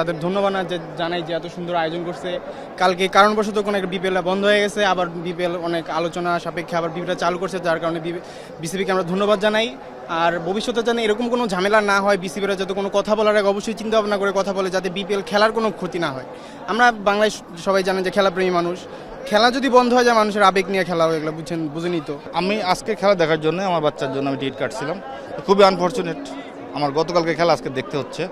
তাদের ধন্যবাদ জানাই যে এত সুন্দর আয়োজন করছে। কালকে কারণবশত কোনো একটা বিপিএল বন্ধ হয়ে গেছে, আবার বিপিএল অনেক আলোচনা সাপেক্ষে আবার বিপিএল চালু করছে, যার কারণে বিসিবিকে আমরা ধন্যবাদ জানাই। আর ভবিষ্যতে যেন এরকম কোনো ঝামেলা না হয়, বিসিবিরা যাতে কোনো কথা বলার আগে অবশ্যই চিন্তা ভাবনা করে কথা বলে, যাতে বিপিএল খেলার কোনো ক্ষতি না হয়। আমরা বাংলায় সবাই জানেন যে খেলাপ্রেমী মানুষ, খেলা যদি বন্ধ হয়ে যায় মানুষের আবেগ নিয়ে খেলা হয়ে গেলো, বুঝেনি তো। আমি আজকে খেলা দেখার জন্য আমার বাচ্চার জন্য আমি টিকিট কাটছিলাম। খুবই আনফর্চুনেট, আমার গতকালকে খেলা আজকে দেখতে হচ্ছে।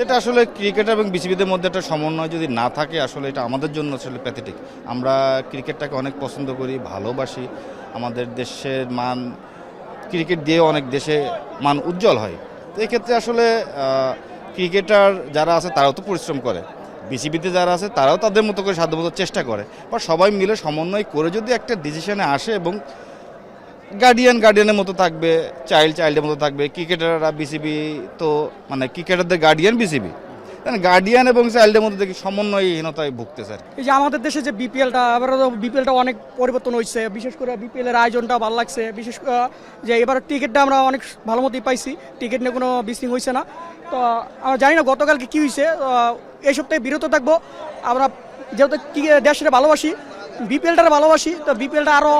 এটা আসলে ক্রিকেট এবং বিসিবিদের মধ্যে একটা সমন্বয় যদি না থাকে, আসলে এটা আমাদের জন্য আসলে প্যাথেটিক। আমরা ক্রিকেটটাকে অনেক পছন্দ করি, ভালোবাসি। আমাদের দেশের মান ক্রিকেট দিয়ে অনেক দেশে মান উজ্জ্বল হয়। তো এই ক্ষেত্রে আসলে ক্রিকেটার যারা আছে তারাও তো পরিশ্রম করে, বিসিবিতে যারা আছে তারাও তাদের মতো করে সাধ্যমতো চেষ্টা করে, বা সবাই মিলে সমন্বয় করে যদি একটা ডিসিশনে আসে এবং গার্ডিয়ানের মতো থাকবে, চাইল্ডের মতো থাকবে। ক্রিকেটাররা বিসিবি তো মানে ক্রিকেটারদের গার্ডিয়ান বিসিবি, গার্ডিয়ান এবং চাইল্ডের মধ্যে দেখি সমন্বয়হীনতায় ভুগতেছে। এই যে আমাদের দেশে যে বিপিএলটা অনেক পরিবর্তন হয়েছে, বিশেষ করে বিপিএলের আয়োজনটা ভালো লাগছে। বিশেষ করে যে এবার টিকিটটা আমরা অনেক ভালো মতোই পাইছি, টিকিট নিয়ে কোনো বিসিং হয়েছে না। তো আমরা জানি না গতকালকে কী হয়েছে, এই সপ্তাহে বিরত থাকবো। আমরা যেহেতু দেশটা ভালোবাসি, বিপিএলটা ভালোবাসি, তো বিপিএলটা আরও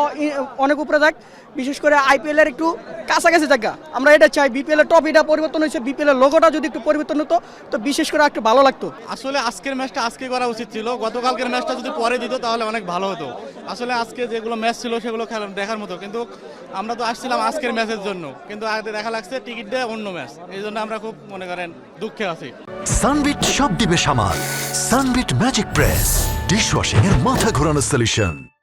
অনেক উপরে যাক, বিশেষ করে আইপিএলের একটু কাছাকাছি জায়গা আমরা এটা চাই। বিপিএলের ট্রফিটা পরিবর্তন হয়েছে, বিপিএলের লোগোটা যদি একটু পরিবর্তন হতো তো বিশেষ করে একটু ভালো লাগতো। আসলে আজকের ম্যাচটা আজকে করা উচিত ছিল, গতকালকের ম্যাচটা যদি পরে দিত তাহলে অনেক ভালো হতো। আসলে আজকে যেগুলো ম্যাচ ছিল সেগুলো দেখার মতো, কিন্তু আমরা তো আসছিলাম আজকের ম্যাচের জন্য, কিন্তু আগে দেখা লাগছে টিকিট দেয় অন্য ম্যাচ। এই জন্য আমরা খুব মনে করেন দুঃখে আছি। সানবিট সব দিবে সামাল। সানবিট ম্যাজিক প্রেস ডিশওয়াশিং এর মাথা ঘোরানো সলিউশন।